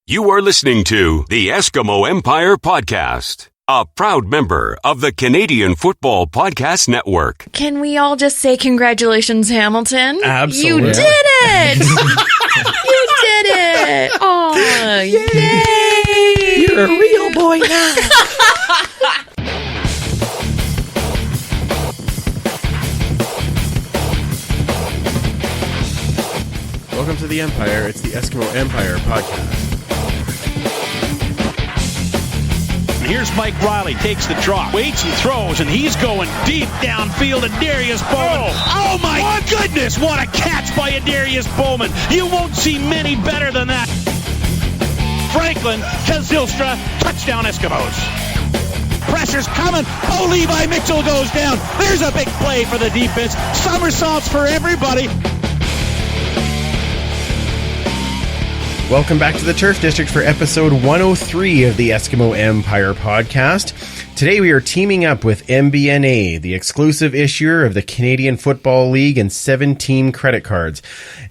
You are listening to the Eskimo Empire Podcast, a proud member of the Canadian Football Podcast Network. Can we all just say congratulations, Hamilton? Absolutely. You did it! You did it! Oh, yay! You're a real boy now. Welcome to the Empire. It's the Eskimo Empire Podcast. Here's Mike Riley, takes the drop, waits and throws, and he's going deep downfield, and Darius Bowman. Oh my goodness, what a catch by Darius Bowman. You won't see many better than that. Franklin to Zylstra, touchdown Eskimos. Pressure's coming. Oh, Levi Mitchell goes down. There's a big play for the defense. Somersaults for everybody. Welcome back to the Turf District for episode 103 of the Eskimo Empire Podcast. Today we are teaming up with MBNA, the exclusive issuer of the Canadian Football League and 7-team credit cards,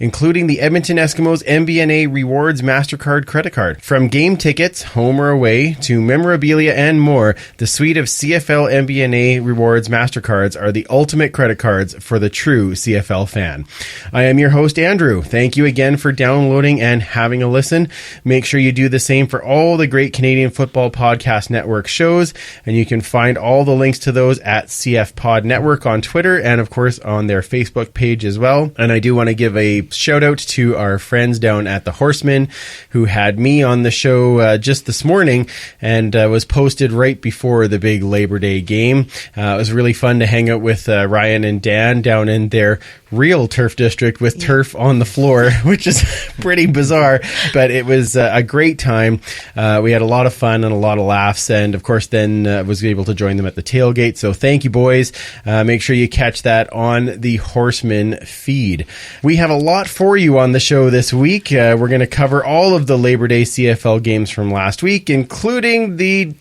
including the Edmonton Eskimos MBNA Rewards MasterCard credit card. From game tickets, home or away, to memorabilia and more, the suite of CFL MBNA Rewards MasterCards are the ultimate credit cards for the true CFL fan. I am your host, Andrew. Thank you again for downloading and having a listen. Make sure you do the same for all the great Canadian Football Podcast Network shows, and you can find all the links to those at CF Pod Network on Twitter and, of course, on their Facebook page as well. And I do want to give a shout out to our friends down at the Horseman who had me on the show just this morning and was posted right before the big Labor Day game. It was really fun to hang out with Ryan and Dan down in their real turf district with turf on the floor, which is pretty bizarre, but it was a great time. We had a lot of fun and a lot of laughs, and of course then was able to join them at the tailgate. So thank you, boys. Make sure you catch that on the Horseman feed. We have a lot for you on the show this week. We're going to cover all of the Labor Day CFL games from last week, including the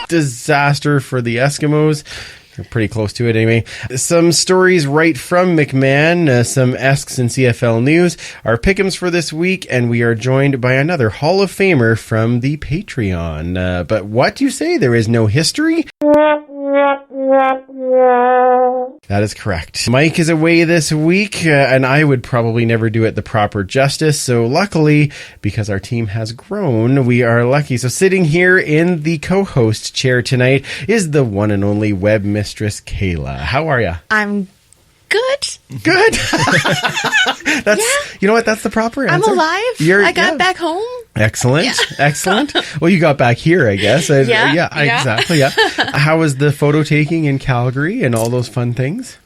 disaster for the Eskimos. We're pretty close to it anyway. Some stories right from McMahon, some Esks and CFL news, our pick'ems for this week, and we are joined by another Hall of Famer from the Patreon. But what do you say? There is no history? That is correct. Mike is away this week, and I would probably never do it the proper justice. So luckily, because our team has grown, we are lucky. So sitting here in the co-host chair tonight is the one and only web mistress, Kayla. How are you? I'm good. Good. You know what? That's the proper answer. I'm alive. I got back home. Excellent. Yeah. Excellent. Well, you got back here, I guess. Exactly. Yeah. How was the photo taking in Calgary and all those fun things?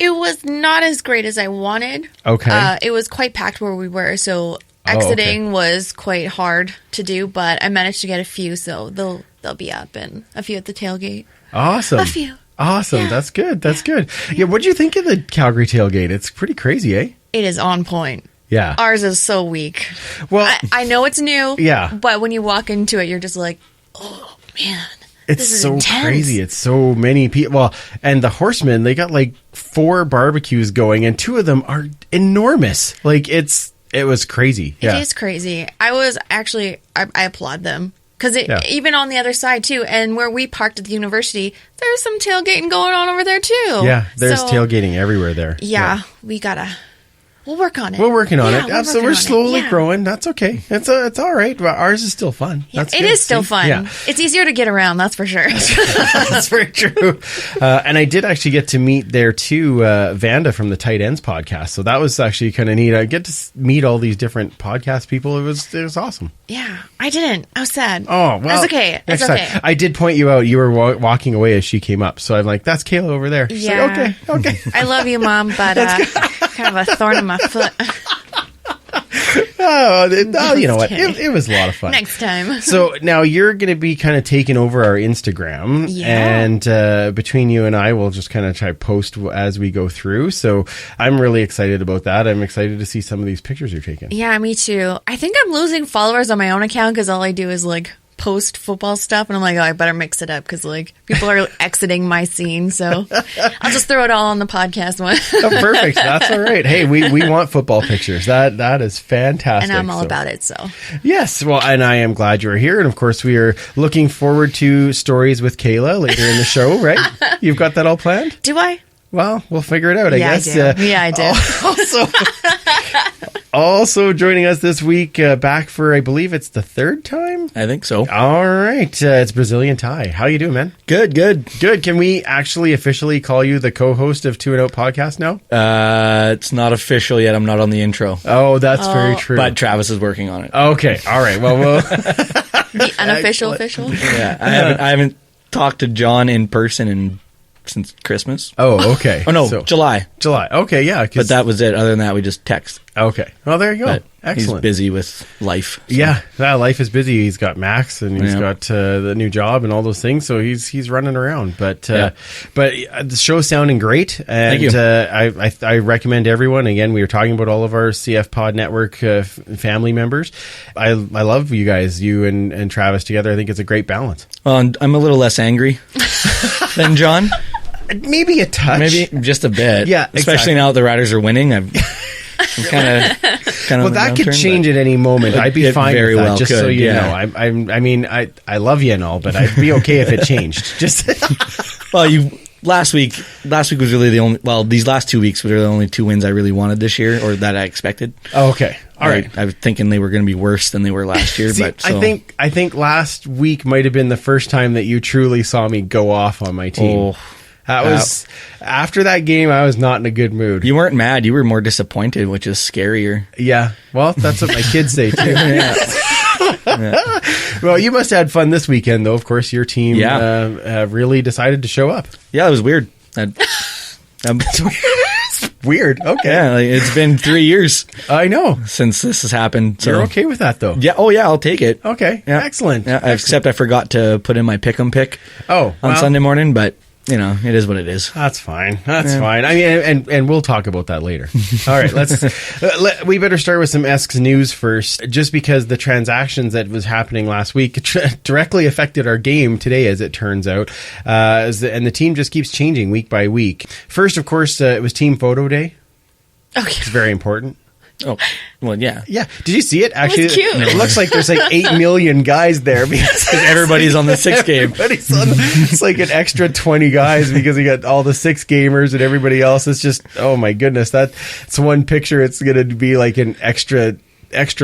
It was not as great as I wanted. Okay. It was quite packed where we were, so exiting was quite hard to do, but I managed to get a few, so they'll be up, and a few at the tailgate. Awesome. A few. Awesome. Yeah. That's good. That's good. Yeah. What'd you think of the Calgary tailgate? It's pretty crazy, eh? It is on point. Yeah. Ours is so weak. Well, I know it's new. Yeah. But when you walk into it, you're just like, oh, man. It's so intense. Crazy. It's so many people. Well, and the Horsemen, they got like 4 barbecues going, and 2 of them are enormous. Like, it was crazy. It is crazy. I applaud them. Because even on the other side, too, and where we parked at the university, there's some tailgating going on over there, too. Yeah, there's tailgating everywhere there. Yeah. We'll work on it. We're working on it. So we're slowly growing. That's okay. It's all right. Ours is still fun. Yeah, it is still fun. Yeah. It's easier to get around, that's for sure. That's very true. And I did actually get to meet there too, Vanda from the Tight Ends podcast. So that was actually kind of neat. I get to meet all these different podcast people. It was awesome. Yeah, I didn't. I was sad. Oh, well. That's okay. It's okay. Time. I did point you out. You were walking away as she came up. So I'm like, that's Kayla over there. She's like, okay. I love you, Mom, but kind of a thorn in my foot. You know what? It was a lot of fun. Next time. So now you're going to be kind of taking over our Instagram. Yeah. And between you and I, we'll just kind of try post as we go through. So I'm really excited about that. I'm excited to see some of these pictures you're taking. Yeah, me too. I think I'm losing followers on my own account because all I do is like post football stuff, and I'm like, oh, I better mix it up because like people are exiting my scene, so I'll just throw it all on the podcast one. Oh, perfect. That's all right. Hey, we want football pictures. That is fantastic. And I'm all about it. So yes, well, and I am glad you're here, and of course we are looking forward to stories with Kayla later in the show. Right? You've got that all planned? Do I? Well, we'll figure it out, I guess. I do. Also joining us this week, back for, I believe it's the third time? I think so. All right. It's Brazilian Ty. How you doing, man? Good. Good. Can we actually officially call you the co-host of Two and Out podcast now? It's not official yet. I'm not on the intro. Oh, that's very true. But Travis is working on it. Okay. All right. Well, the unofficial official? Yeah. I haven't talked to John in person since Christmas. Oh, okay. Oh, no, July. Okay, yeah. But that was it. Other than that, we just text. Okay. Well, there you go. But excellent. He's busy with life. So. Yeah, life is busy. He's got Max, and he's got the new job and all those things. So he's running around. But the show's sounding great, and Thank you. I recommend everyone. Again, we were talking about all of our CF Pod Network family members. I love you guys, you and Travis together. I think it's a great balance. Well, I'm a little less angry than John. Maybe a touch. Maybe just a bit. Yeah, especially now the Riders are winning. I'm kind of. Well, that could change at any moment. I'd be fine with that, just so you know. I mean, I love you and all, but I'd be okay if it changed. Just well, last week was really the only. Well, these last 2 weeks were the only 2 wins I really wanted this year, or that I expected. Oh, okay. All right. I was thinking they were going to be worse than they were last year. See, but so. I think last week might have been the first time that you truly saw me go off on my team. Oh. That was after that game. I was not in a good mood. You weren't mad. You were more disappointed, which is scarier. Yeah. Well, that's what my kids say too. Yeah. Well, you must have had fun this weekend, though. Of course, your team really decided to show up. Yeah, it was weird. Weird. Okay. Yeah, it's been 3 years. I know since this has happened. So. You're okay with that, though? Yeah. Oh, yeah. I'll take it. Okay. Yeah. Excellent. Yeah. Excellent. Except I forgot to put in my pick'em pick. On Sunday morning, but. You know, it is what it is. That's fine. That's fine. I mean, and we'll talk about that later. All right, we better start with some Esks news first, just because the transactions that was happening last week directly affected our game today, as it turns out. And the team just keeps changing week by week. First, of course, it was Team Photo Day. Okay. It's very important. Oh, well, yeah. Yeah. Did you see it? Actually, it was cute. It looks like there's like 8 million guys there because everybody's on the 6 game. It's like an extra 20 guys because you got all the 6 gamers and everybody else. It's just, oh my goodness. That's one picture. It's going to be like an extra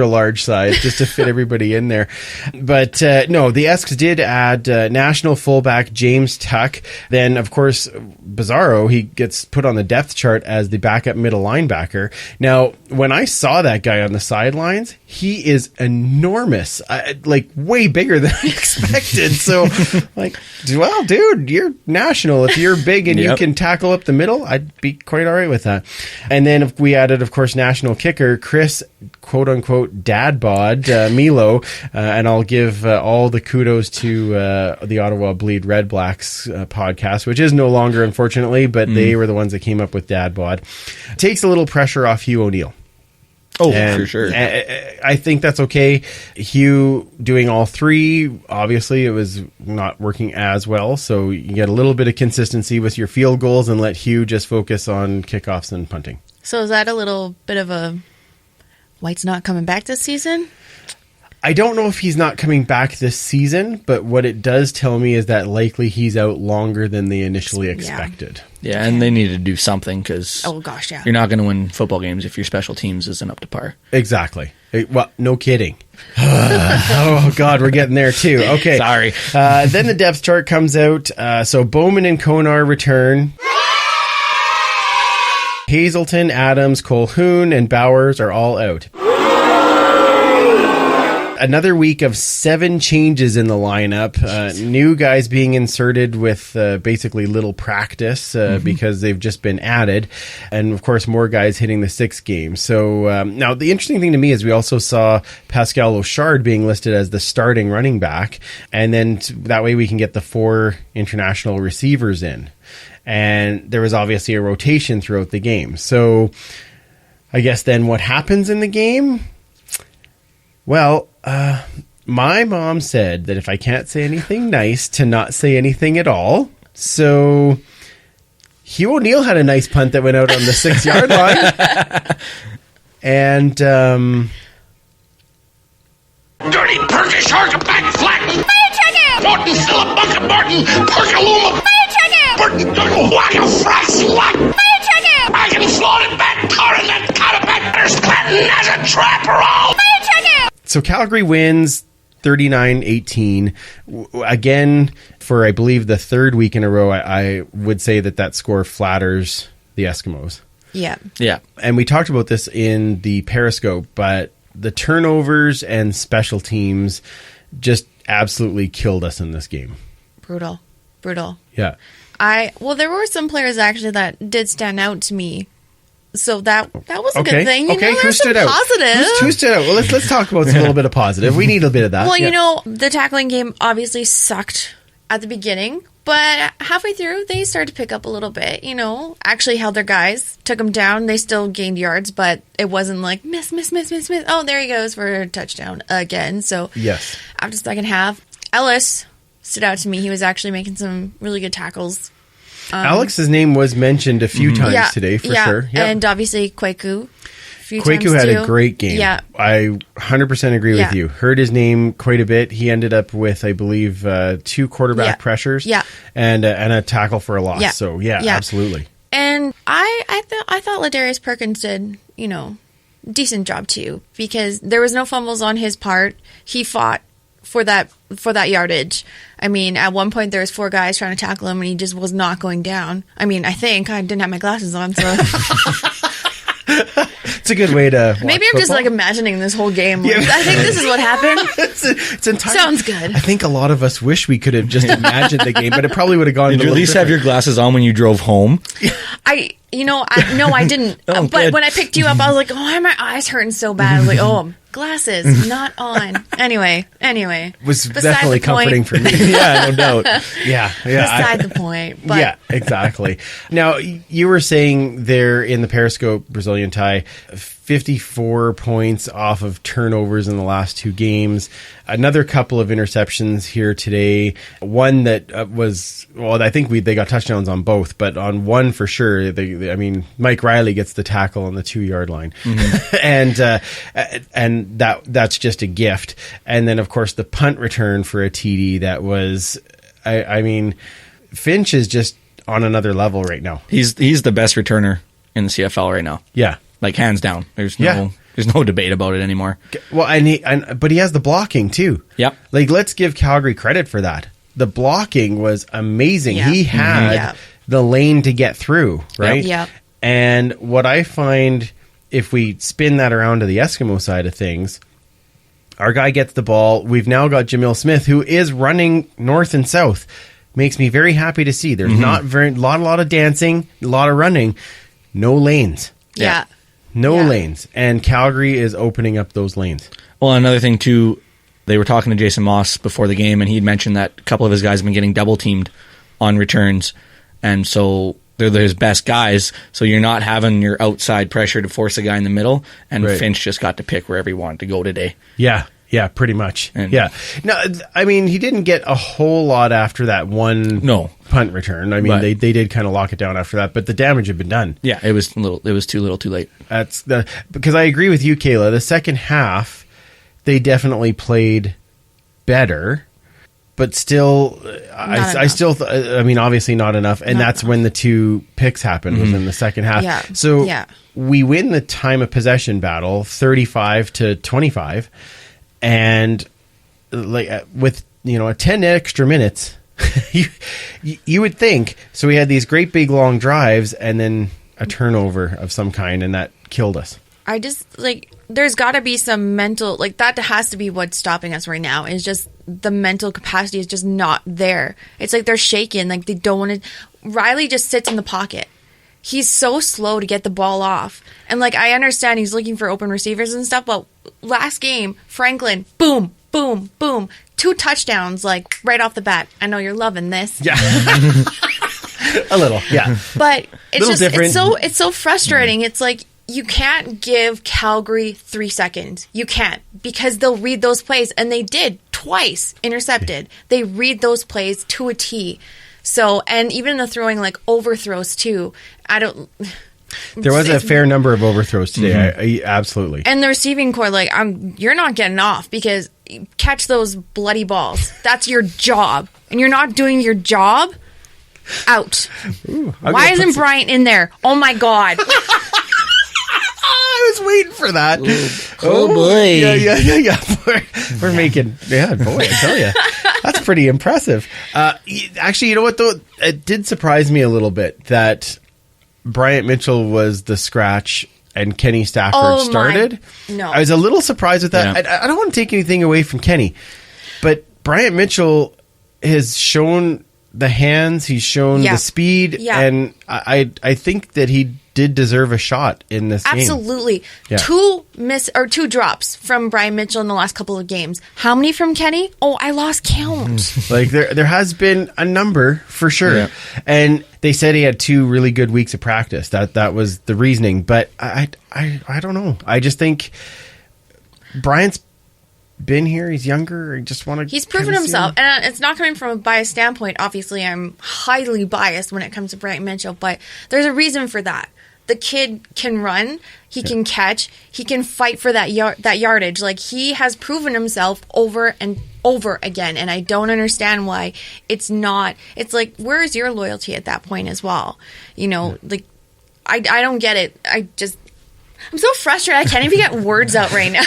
large size just to fit everybody in there. But no, the Esks did add national fullback James Tuck. Then, of course, Bizarro, he gets put on the depth chart as the backup middle linebacker. Now, when I saw that guy on the sidelines, he is enormous, like way bigger than I expected. So, like, well, dude, you're national. If you're big and you can tackle up the middle, I'd be quite all right with that. And then we added, of course, national kicker Chris, quote unquote, dad bod Milo, and I'll give all the kudos to the Ottawa Bleed Red Blacks podcast, which is no longer, unfortunately, but they were the ones that came up with dad bod. Takes a little pressure off Hugh O'Neill. Oh, for sure. I think that's okay. Hugh doing all 3, obviously it was not working as well, so you get a little bit of consistency with your field goals and let Hugh just focus on kickoffs and punting. So is that a little bit of a White's not coming back this season? I don't know if he's not coming back this season, but what it does tell me is that likely he's out longer than they initially expected. Yeah, and they need to do something because you're not going to win football games if your special teams isn't up to par. Exactly. Well, no kidding. Oh, God, we're getting there, too. Okay. Sorry. Then the depth chart comes out. So Bowman and Konar return. Hazelton, Adams, Colquhoun, and Bowers are all out. Another week of 7 changes in the lineup. New guys being inserted with basically little practice because they've just been added. And, of course, more guys hitting the 6 games. So now the interesting thing to me is we also saw Pascal Auchard being listed as the starting running back. And then that way we can get the 4 international receivers in. And there was obviously a rotation throughout the game. So I guess then what happens in the game? Well, my mom said that if I can't say anything nice, to not say anything at all. So Hugh O'Neill had a nice punt that went out on the 6-yard line. And Dirty Perky Shark back flattened. Morton Philip Martin Perkaluma. Burton Doodle Wackin' Fry Slut. I can float it back, Corin that Cataback. There's Clinton as a trapper all. so Calgary wins 39-18. Again, for I believe the third week in a row, I would say that score flatters the Eskimos. Yeah. Yeah. And we talked about this in the Periscope, but the turnovers and special teams just absolutely killed us in this game. Brutal. Yeah. There were some players actually that did stand out to me. So that was a Okay. good thing. Okay. Who stood out? Positive. Who stood out? Well, let's talk about a little bit of positive. We need a bit of that. Well, Yeah. the tackling game obviously sucked at the beginning, but halfway through they started to pick up a little bit. Actually held their guys, took them down. They still gained yards, but it wasn't like miss. Oh, there he goes for a touchdown again. So Yes. after the second half, Ellis stood out to me. He was actually making some really good tackles. Alex's name was mentioned a few times today, for sure. Yeah. And obviously Kwaku. Kwaku had a great game. Yeah. I 100% agree with Yeah. you. Heard his name quite a bit. He ended up with, I believe, 2 quarterback pressures. Yeah. And a tackle for a loss. Yeah. So, yeah, Yeah. absolutely. And I thought Ladarius Perkins did, decent job too, because there was no fumbles on his part. He fought for that yardage. I mean, at one point there was 4 guys trying to tackle him and he just was not going down. I mean, I think I didn't have my glasses on, so It's a good way to watch maybe I'm just football. like imagining this whole game. Like, I think this is what happened. It's entirely, Sounds good. I think a lot of us wish we could have just imagined the game, but it probably would have gone. Did you at least have your glasses on when you drove home? I didn't. Oh, but good. when I picked you up, I was like, why are my eyes hurting so bad? I was like, oh, glasses not on. Anyway. was beside definitely the point. comforting for me. Yeah, no doubt. Yeah. Beside the point. But Yeah, exactly. Now, you were saying there in the Periscope, Brazilian Tie, 54 points off of turnovers in the last 2 games. Another couple of interceptions here today. One that I think they got touchdowns on both, but on one for sure, Mike Riley gets the tackle on the 2-yard line. And that's just a gift. And then, of course, the punt return for a TD that was, Finch is just on another level right now. He's the best returner in the CFL right now. Yeah. Like, hands down. There's no debate about it anymore. Well, but he has the blocking too. Yep. Like, let's give Calgary credit for that. The blocking was amazing. Yeah. He had Yeah. the lane to get through, right? Yep. And what I find, if we spin that around to the Eskimo side of things, our guy gets the ball. We've now got Jamil Smith, who is running north and south. Makes me very happy to see. There's not a lot of dancing, a lot of running, no lanes. Yeah. No Yeah. lanes. And Calgary is opening up those lanes. Well, another thing, too, they were talking to Jason Moss before the game, and he'd mentioned that a couple of his guys have been getting double-teamed on returns, and so they're his best guys, so you're not having your outside pressure to force a guy in the middle, and Right. Finch just got to pick wherever he wanted to go today. Yeah, pretty much. And- yeah. No, he didn't get a whole lot after that one punt return. But- they did kind of lock it down after that, but the damage had been done. Yeah, it was too little too late. Because I agree with you, Kayla. The second half, they definitely played better, but still, obviously not enough. And that's when the 2 picks happened, was in the second half. Yeah. So Yeah. we win the time of possession battle 35-25. And with a 10 extra minutes, you would think. So we had these great big long drives and then a turnover of some kind, and that killed us. I just there's got to be some mental, that has to be what's stopping us right now. Is just the mental capacity is just not there. It's like they're shaking, they don't want to. Riley just sits in the pocket. He's so slow to get the ball off, and I understand he's looking for open receivers and stuff. But last game, Franklin, boom, boom, boom, 2 touchdowns right off the bat. I know you're loving this. Yeah. A little, yeah. But it's Little just different. it's so frustrating. It's like you can't give Calgary 3 seconds. You can't, because they'll read those plays, and they did twice intercepted. They read those plays to a T. So, and even the throwing like overthrows too. There was a fair number of overthrows today. Absolutely. And the receiving core, like, you're not getting off, because catch those bloody balls. That's your job. And you're not doing your job. Out. Ooh, why isn't Bryant in there? Oh my God. I was waiting for that. Oh boy. Yeah. We're making, boy, I tell you. That's pretty impressive. Actually, you know what, though? It did surprise me a little bit that Bryant Mitchell was the scratch and Kenny Stafford started. No. I was a little surprised with that. Yeah. I don't want to take anything away from Kenny, but Bryant Mitchell has shown the hands, he's shown the speed, and I think that he did deserve a shot in this game. Absolutely. Yeah. 2 drops from Bryant Mitchell in the last couple of games. How many from Kenny? Oh, I lost count. Like there has been a number for sure. Yeah. And they said he had 2 really good weeks of practice. That was the reasoning, but I don't know. I just think Bryant's been here, he's younger, I just want to He's proven himself, and it's not coming from a biased standpoint. Obviously, I'm highly biased when it comes to Bryant Mitchell, but there's a reason for that. The kid can run, he can catch, he can fight for that yardage. Like, he has proven himself over and over again, and I don't understand why it's not. It's like, where is your loyalty at that point as well? You know, like, I don't get it. I'm so frustrated. I can't even get words out right now.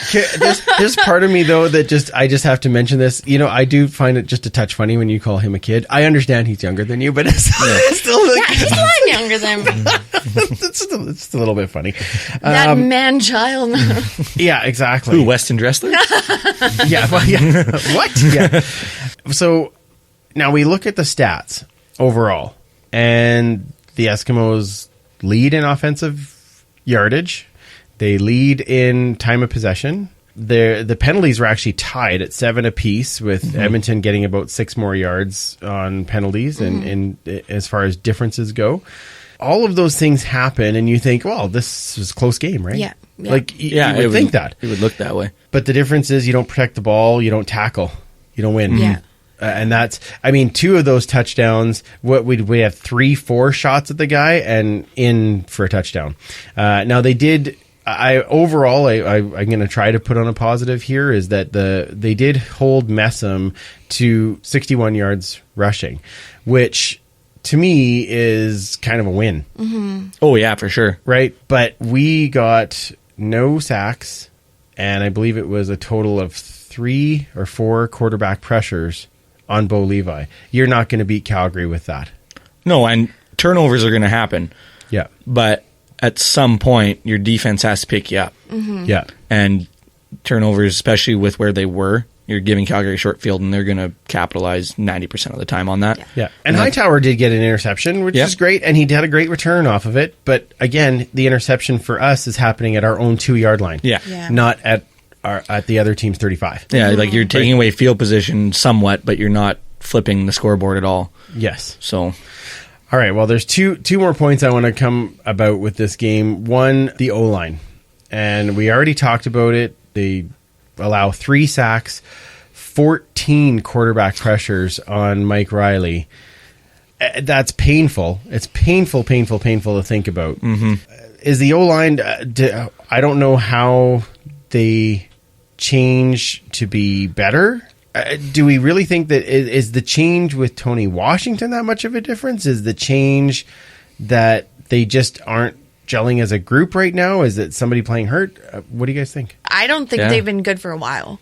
There's part of me, though, that I just have to mention this. You know, I do find it just a touch funny when you call him a kid. I understand he's younger than you, but it's still like, he's a lot younger than me. it's a little bit funny. That man-child. Yeah, exactly. Who, Weston Dressler? What? Yeah. So now we look at the stats overall, and the Eskimos lead in offensive yardage. They lead in time of possession. The penalties were actually tied at 7 apiece, with Edmonton getting about 6 more yards on penalties, and as far as differences go. All of those things happen, and you think, well, this is a close game, right? Yeah. Like, you would think that. It would look that way. But the difference is you don't protect the ball, you don't tackle, you don't win. Yeah. And that's, 2 of those touchdowns, we have 3-4 shots at the guy and in for a touchdown. Now they did, I'm going to try to put on a positive here, is that they did hold Messam to 61 yards rushing, which to me is kind of a win. Mm-hmm. Oh yeah, for sure. Right. But we got no sacks, and I believe it was a total of 3 or 4 quarterback pressures on Bo Levi. You're not going to beat Calgary with that. No, and turnovers are going to happen. Yeah. But at some point, your defense has to pick you up. Mm-hmm. Yeah. And turnovers, especially with where they were, you're giving Calgary a short field, and they're going to capitalize 90% of the time on that. Yeah. And Hightower did get an interception, which is great, and he had a great return off of it. But again, the interception for us is happening at our own 2-yard line. Yeah. Not at the other team's 35. Yeah, like you're taking away field position somewhat, but you're not flipping the scoreboard at all. Yes. So, all right. Well, there's two more points I want to come about with this game. One, the O-line. And we already talked about it. They allow 3 sacks, 14 quarterback pressures on Mike Riley. That's painful. It's painful to think about. Mm-hmm. Is the O-line, I don't know how they change to be better. Do we really think that is the change with Tony Washington that much of a difference? Is the change that they just aren't gelling as a group right now? Is it somebody playing hurt? What do you guys think? I don't think they've been good for a while.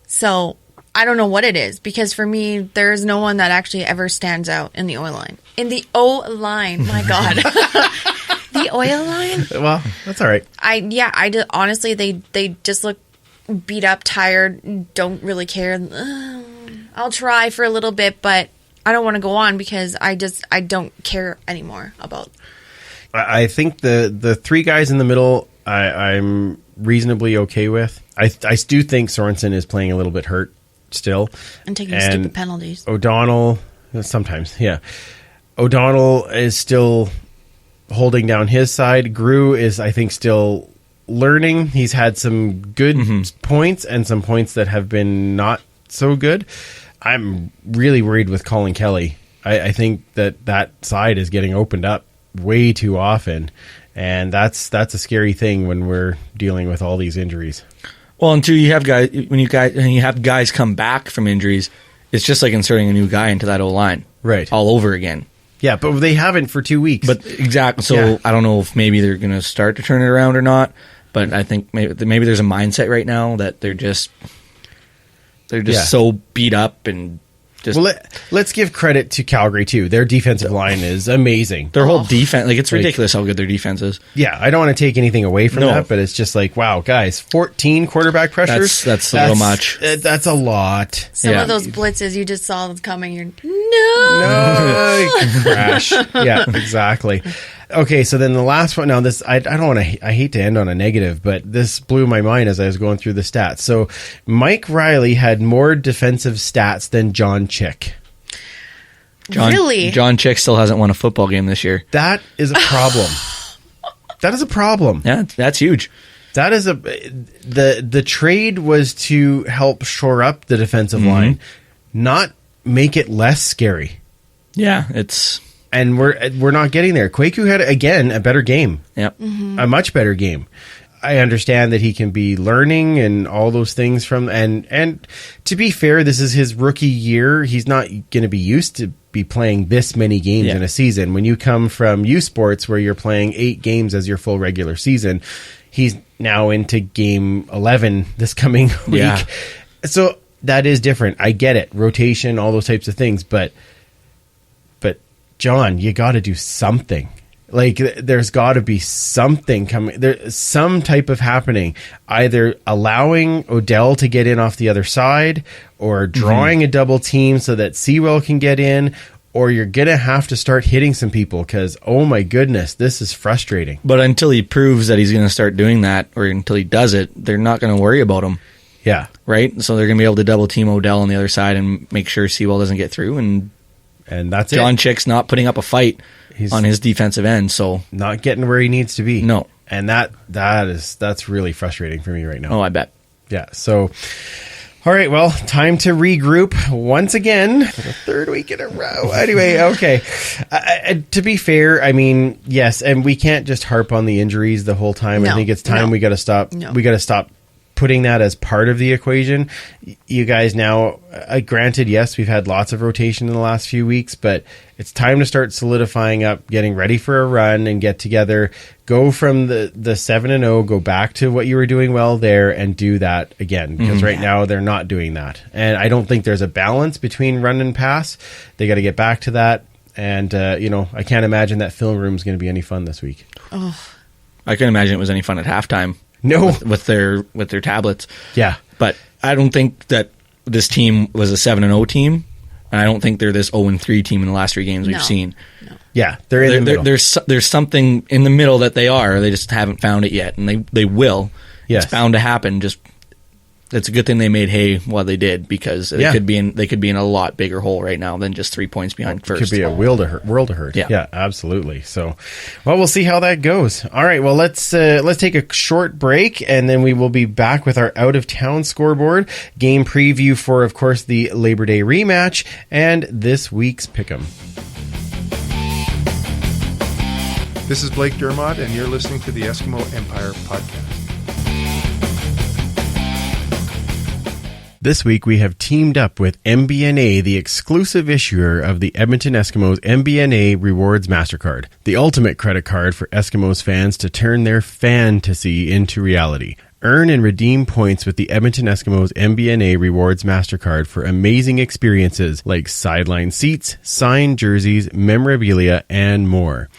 So I don't know what it is, because for me, there's no one that actually ever stands out in the O-line. In the O-line, my God. The oil line? Well, that's all right. Honestly, they just look beat up, tired, don't really care. I'll try for a little bit, but I don't want to go on because I don't care anymore about. I think the 3 guys in the middle, I'm reasonably okay with. I do think Sorensen is playing a little bit hurt still. And taking stupid penalties. O'Donnell, sometimes, yeah. O'Donnell is still holding down his side. Gru is, I think, still learning. He's had some good points and some points that have been not so good. I'm really worried with Colin Kelly. I think that side is getting opened up way too often, and that's a scary thing when we're dealing with all these injuries. Well, and two, you have guys when you have guys come back from injuries, it's just like inserting a new guy into that O-line, right, all over again. Yeah, but they haven't for 2 weeks. But exactly, so I don't know if maybe they're going to start to turn it around or not. But I think maybe there's a mindset right now that they're just so beat up and just. Well, let's give credit to Calgary too. Their defensive line is amazing. Their whole defense, it's ridiculous how good their defense is. Yeah, I don't want to take anything away from that, but it's just like, wow, guys, 14 quarterback pressures. That's a little much. That's a lot. Some of those blitzes you just saw them coming. You're crash. Yeah, exactly. Okay, so then the last one. Now, this I don't want to. I hate to end on a negative, but this blew my mind as I was going through the stats. So, Mike Riley had more defensive stats than John Chick. Really? John Chick still hasn't won a football game this year. That is a problem. That is a problem. Yeah, that's huge. That is the trade was to help shore up the defensive line, not make it less scary. Yeah, it's. And we're not getting there. Kwaku had, again, a better game. Yep. A much better game. I understand that he can be learning and all those things from... And to be fair, this is his rookie year. He's not going to be used to be playing this many games in a season. When you come from U Sports, where you're playing 8 games as your full regular season, he's now into game 11 this coming week. Yeah. So that is different. I get it. Rotation, all those types of things. But John, you got to do something. Like, there's got to be something coming. There's some type of happening. Either allowing Odell to get in off the other side, or drawing a double team so that Sewell can get in, or you're going to have to start hitting some people because, oh my goodness, this is frustrating. But until he proves that he's going to start doing that, or until he does it, they're not going to worry about him. Yeah. Right? So they're going to be able to double team Odell on the other side and make sure Sewell doesn't get through, and that's John Chick's not putting up a fight on his defensive end, so not getting where he needs to be. No, and that's really frustrating for me right now. Oh, I bet. Yeah. So, all right. Well, time to regroup once again for the 3rd week in a row. Anyway, okay. To be fair, I mean, yes, and we can't just harp on the injuries the whole time. I think it's time we got to stop. We got to stop putting that as part of the equation. You guys now, granted, yes, we've had lots of rotation in the last few weeks, but it's time to start solidifying up, getting ready for a run and get together, go from the 7-0, go back to what you were doing well there and do that again, because right now they're not doing that. And I don't think there's a balance between run and pass. They got to get back to that. And, I can't imagine that film room is going to be any fun this week. Oh, I can't imagine it was any fun at halftime. No, with their tablets. Yeah, but I don't think that this team was a 7-0 team, and I don't think they're this 0-3 team in the last 3 games we've seen. No. Yeah, they're in the middle. There's something in the middle that they are. They just haven't found it yet, and they will. Yes. It's bound to happen. Just it's a good thing they made hay while they did, because they could be in a lot bigger hole right now than just 3 points behind first. It could be a world of hurt. Yeah, absolutely. So, well, we'll see how that goes. All right, well, let's take a short break, and then we will be back with our out of town scoreboard, game preview for, of course, the Labor Day rematch, and this week's pick'em. This is Blake Dermott, and you're listening to the Eskimo Empire Podcast. This week, we have teamed up with MBNA, the exclusive issuer of the Edmonton Eskimos MBNA Rewards MasterCard, the ultimate credit card for Eskimos fans to turn their fantasy into reality. Earn and redeem points with the Edmonton Eskimos MBNA Rewards MasterCard for amazing experiences like sideline seats, signed jerseys, memorabilia, and more.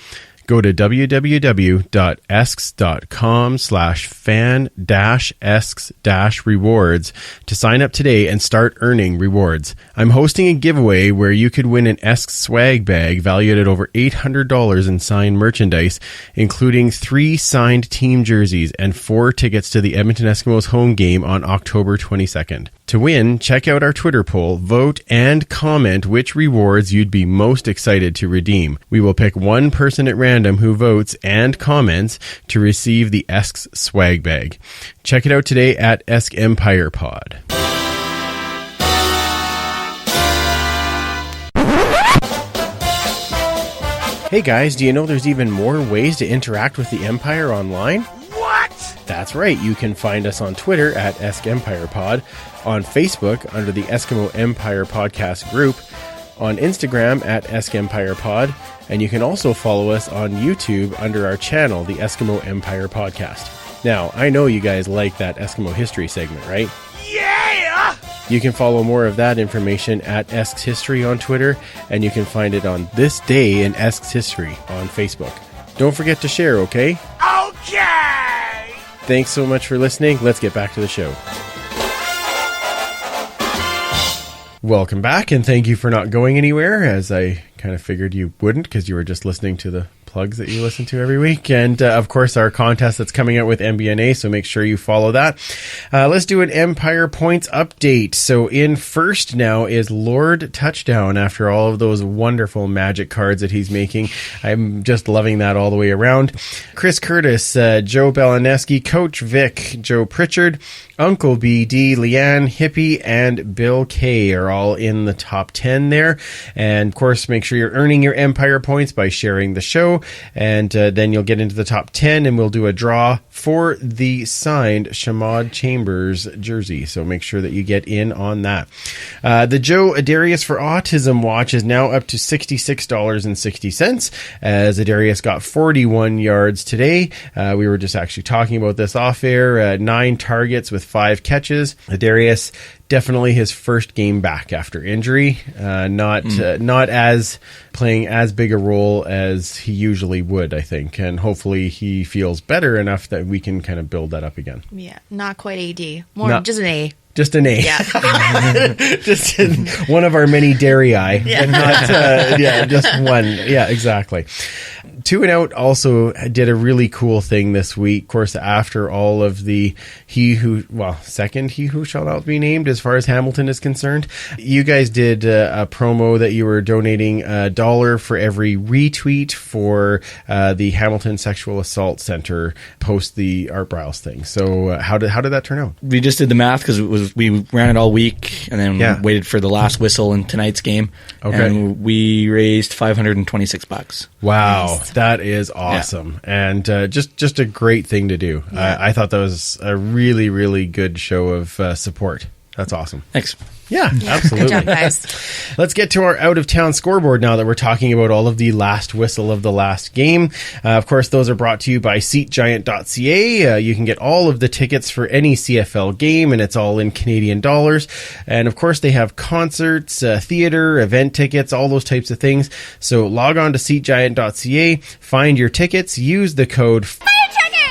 Go to www.esks.com/fan-esks-rewards to sign up today and start earning rewards. I'm hosting a giveaway where you could win an Esks swag bag valued at over $800 in signed merchandise, including 3 signed team jerseys and 4 tickets to the Edmonton Eskimos home game on October 22nd. To win, check out our Twitter poll, vote, and comment which rewards you'd be most excited to redeem. We will pick one person at random random who votes and comments to receive the Esks swag bag. Check it out today at Esk Empire Pod. Hey guys, do you know there's even more ways to interact with the Empire online? What? That's right, you can find us on Twitter at Esk Empire Pod, on Facebook under the Eskimo Empire Podcast group, on Instagram at Esk Empire Pod, and you can also follow us on YouTube under our channel, the Eskimo Empire Podcast. Now, I know you guys like that Eskimo history segment, right? Yeah! You can follow more of that information at Esks History on Twitter, and you can find it on This Day in Esks History on Facebook. Don't forget to share, okay? Okay! Thanks so much for listening. Let's get back to the show. Welcome back, and thank you for not going anywhere, as I kind of figured you wouldn't, because you were just listening to the plugs that you listen to every week. And of course, our contest that's coming out with MBNA, so make sure you follow that. Let's do an Empire Points update. So in first now is Lord Touchdown, after all of those wonderful Magic cards that he's making. I'm just loving that all the way around. Chris Curtis, Joe Belaneski, Coach Vic, Joe Pritchard, Uncle BD, Leanne, Hippie, and Bill K are all in the top 10 there. And of course, make sure you're earning your Empire Points by sharing the show. And then you'll get into the top 10, and we'll do a draw for the signed Shamad Chambers jersey. So make sure that you get in on that. The Joe Adarius for Autism watch is now up to $66.60, as Adarius got 41 yards today. We were just actually talking about this off air. 9 targets with 5 catches. Adarius, definitely his first game back after injury. Not as playing as big a role as he usually would, I think. And hopefully he feels better enough that we can kind of build that up again. Yeah, not quite AD. More just an A. Just an A. Yeah. Just one of our many dairy eye. Yeah. And not, just one. Yeah, exactly. Two and Out also did a really cool thing this week. Of course, after all of the second He Who Shall Not Be Named, as far as Hamilton is concerned, you guys did a promo that you were donating $1 for every retweet for the Hamilton Sexual Assault Center post the Art Briles thing. So how did that turn out? We just did the math because we ran it all week and then waited for the last whistle in tonight's game. Okay. And we raised $526. Wow. Nice. That is awesome. Yeah. And just a great thing to do. Yeah. I thought that was a really, really good show of support. That's awesome. Thanks. Yeah, absolutely. Good job, guys. Let's get to our out-of-town scoreboard now that we're talking about all of the last whistle of the last game. Of course, those are brought to you by SeatGiant.ca. You can get all of the tickets for any CFL game, and it's all in Canadian dollars. And of course, they have concerts, theater, event tickets, all those types of things. So log on to SeatGiant.ca, find your tickets, use the code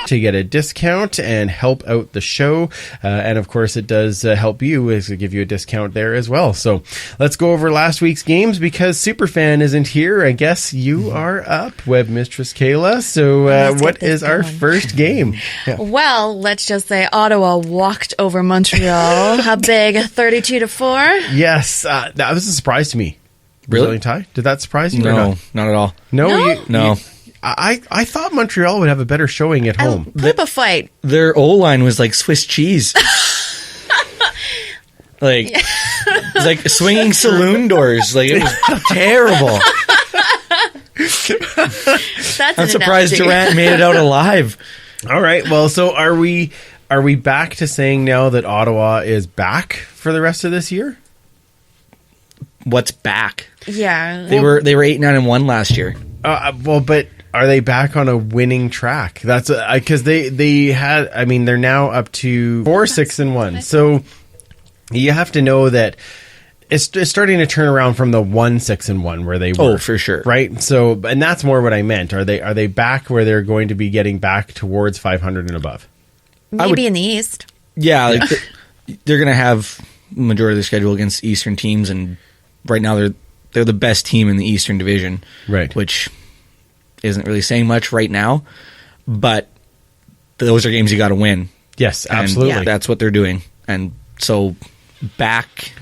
to get a discount and help out the show. And of course, it does help you, as it give you a discount there as well. So let's go over last week's games, because Superfan isn't here. I guess you are up, Web Mistress Kayla. So what is our first game? Yeah. Well, let's just say Ottawa walked over Montreal. A big 32-4. Yes, that was a surprise to me. Really? Brazilian tie? Did that surprise you? No, or not? not at all. No? No? I thought Montreal would have a better showing at home. Put up a fight. Their O-line was like Swiss cheese. It's like swinging saloon doors. Like, it was terrible. I'm surprised Durant made it out alive. All right. Well, so are we back to saying now that Ottawa is back for the rest of this year? What's back? Yeah. They were 8-9-1 last year. Well, but are they back on a winning track? That's because they had. I mean, they're now up to 4-6-1. So you have to know that it's starting to turn around from the 1-6-1 where they were. Oh, for sure. Right. So, and that's more what I meant. Are they back where they're going to be getting back towards 500 and above? Maybe in the East. Yeah, like they're going to have majority of the schedule against Eastern teams, and right now they're the best team in the Eastern Division, right? Which isn't really saying much right now, but those are games you got to win. Yes, absolutely. And that's what they're doing, and so back.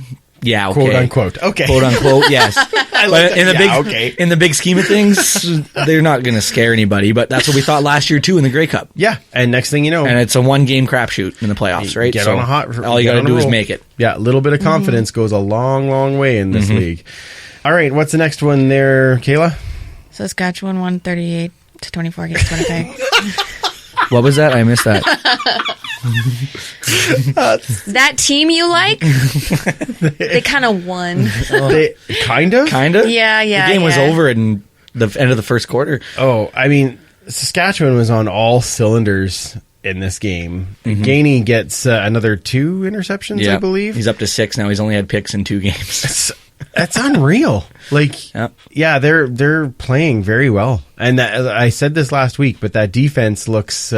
Yeah, okay. Quote unquote. Okay. Quote unquote, yes. But in the big scheme of things, they're not going to scare anybody. But that's what we thought last year too in the Grey Cup. Yeah, and next thing you know, And it's a 1-game crapshoot in the playoffs, right? get on a hot. all you get got to on a do is roll. make it. Yeah, a little bit of confidence goes a long, long way in this league. All right, what's the next one there, Kayla? Saskatchewan won 38 to 24 against Winnipeg. What was that? I missed that. That team you like? They kind of won. They, kind of? Kind of? Yeah. The game was over in the end of the first quarter. Oh, I mean, Saskatchewan was on all cylinders in this game. Gainey gets another 2 interceptions, I believe. He's up to 6 now. He's only had picks in 2 games. That's unreal. Like, Yep. yeah, they're playing very well. And I said this last week, but that defense looks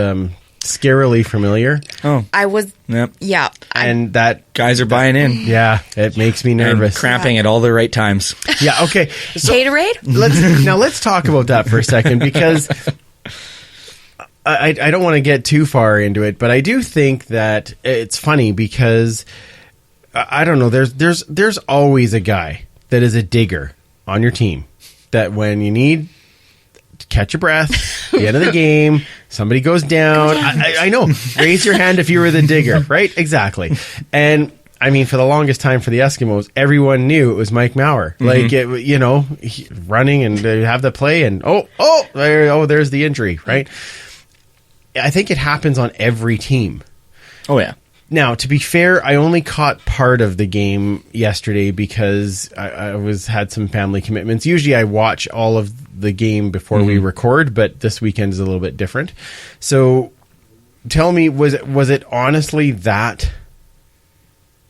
scarily familiar. Oh, I was, yep. yeah. And that, Guys are buying in. yeah, it makes me And nervous. cramping at all the right times. Yeah, okay. So Gatorade? let's talk about that for a second, because I don't want to get too far into it, but I do think that it's funny because I don't know. There's always a guy that is a digger on your team that when you need to catch your breath, the end of the game, somebody goes down. I know. Raise your hand if you were the digger, right? Exactly. And I mean, for the longest time for the Eskimos, everyone knew it was Mike Maurer. Like, running and they have the play and there's the injury, right? I think it happens on every team. Oh, yeah. Now, to be fair, I only caught part of the game yesterday because I had some family commitments. Usually I watch all of the game before we record, but this weekend is a little bit different. So tell me, was it honestly that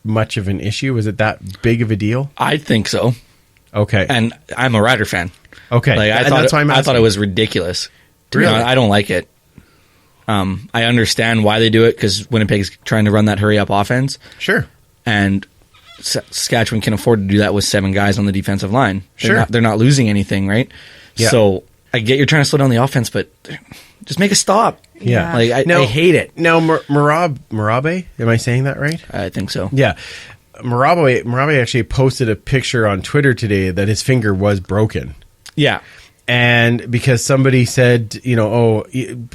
much of an issue? Was it that big of a deal? I think so. Okay. And I'm a Rider fan. Okay. Like, And that's why I'm I thought asking. it was ridiculous. To be Really? honest, I don't like it. I understand why they do it because Winnipeg's trying to run that hurry-up offense. Sure. And Saskatchewan can afford to do that with 7 guys on the defensive line. Sure. They're not losing anything, right? Yeah. So I get you're trying to slow down the offense, but just make a stop. Yeah. Like, I hate it. Now, Marabe, am I saying that right? I think so. Yeah. Marabe actually posted a picture on Twitter today that his finger was broken. Yeah. And because somebody said,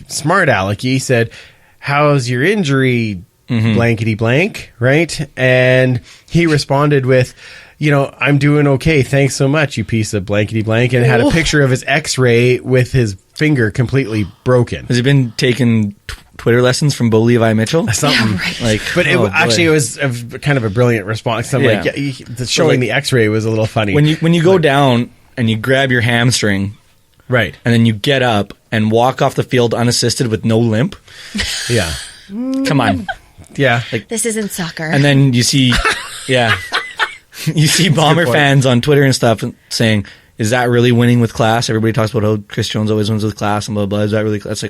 smart Alec, he said, how's your injury, blankety blank, right? And he responded with, I'm doing okay. Thanks so much, you piece of blankety blank. And had a picture of his x-ray with his finger completely broken. Has he been taking Twitter lessons from Bo Levi Mitchell? Something. Like, But oh, it was kind of a brilliant response. I'm Yeah. showing the x-ray was a little funny. when you go down and you grab your hamstring, right. and then you get up and walk off the field unassisted with no limp. Yeah. Come on. Yeah. This isn't soccer. And then you see, you see Bomber point. fans on Twitter and stuff saying, "Is that really winning with class?" Everybody talks about how Chris Jones always wins with class and blah blah. Is that really? That's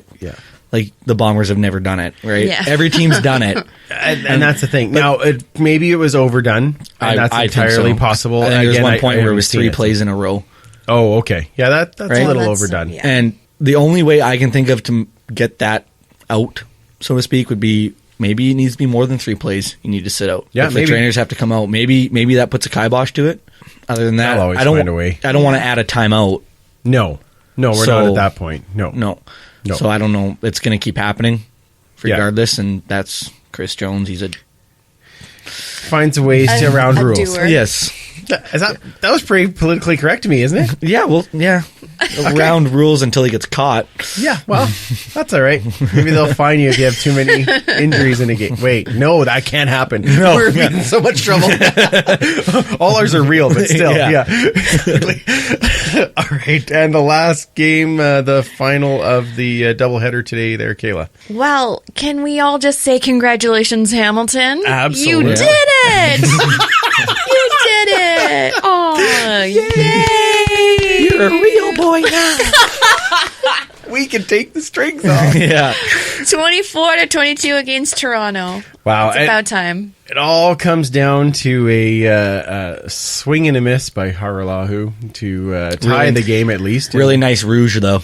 like the Bombers have never done it, right? Yeah. Every team's done it. And that's the thing. Now, maybe it was overdone. And that's I think entirely so. possible. I think there's Again, one point where it haven't was seen 3 it. plays in a row. Oh, okay. Yeah, that's Right? a little That's- overdone. yeah. And the only way I can think of to get that out, so to speak, would be maybe it needs to be more than 3 plays. You need to sit out. Yeah, if maybe. the trainers have to come out, maybe that puts a kibosh to it. Other than that, They'll always I don't find a way. I don't want to add a timeout. No, we're So- not at that point. No. No. No. So I don't know. It's going to keep happening Yeah. regardless, and that's Chris Jones. He's a Finds ways to around a rules. doer. yes. That was pretty politically correct to me, isn't it? Yeah. Well. Yeah. Around rules until he gets caught. Yeah, well, that's all right. Maybe they'll fine you if you have too many injuries in a game. Wait, no, that can't happen. No. We're in so much trouble. All ours are real, but still, Yeah. All right, and the last game, the final of the doubleheader today there, Kayla. Well, can we all just say congratulations, Hamilton? Absolutely. You did it! You did it! Oh, yay! You're a real boy now. We can take the strings off. Yeah. 24-22 against Toronto. Wow. It's about time. It all comes down to a swing and a miss by Haralahu to tie Really- the game at least. Really nice rouge though.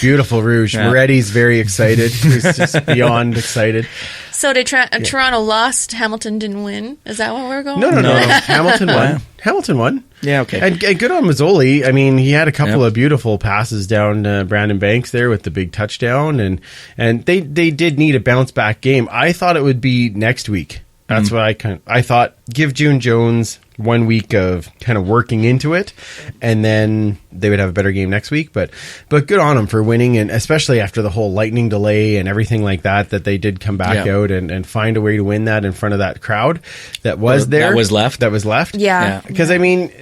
Beautiful rouge. Yeah. Moretti's very excited. He's just beyond excited. So did Toronto lost, Hamilton didn't win? Is that what we're going? No. Hamilton won. Hamilton won. Yeah, okay. And good on Mazzoli. I mean, he had a couple of beautiful passes down Brandon Banks there with the big touchdown, and they did need a bounce back game. I thought it would be next week. That's what I thought. Give June Jones 1 week of kind of working into it, and then they would have a better game next week. But good on them for winning, and especially after the whole lightning delay and everything like that they did come back out and find a way to win that in front of that crowd that was there. That was left. Yeah. Because, I mean,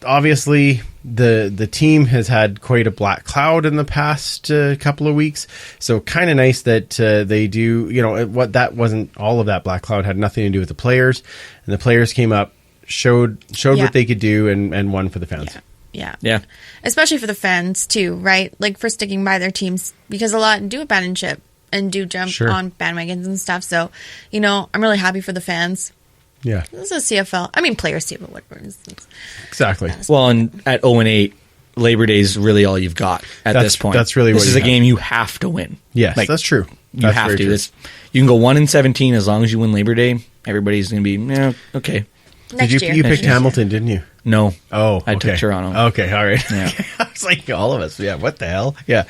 obviously the team has had quite a black cloud in the past couple of weeks. So kind of nice that they do, what that wasn't, all of that black cloud had nothing to do with the players. And the players came up, showed what they could do and won for the fans. Yeah. Especially for the fans too, right? Like for sticking by their teams, because a lot do abandon ship and do jump on bandwagons and stuff. So, I'm really happy for the fans. Yeah. This is a CFL. I mean, players too, but whatever. Exactly. Well, and at 0-8, Labor Day is really all you've got at this point. That's really this what is you a have. game you have to win. Yes, that's true. You have to. You can go 1-17 as long as you win Labor Day. Everybody's going to be, okay. Next year. You picked Hamilton, didn't you? No. Oh, I took Toronto. Okay, all right. Yeah. I was like, all of us. Yeah, what the hell? Yeah.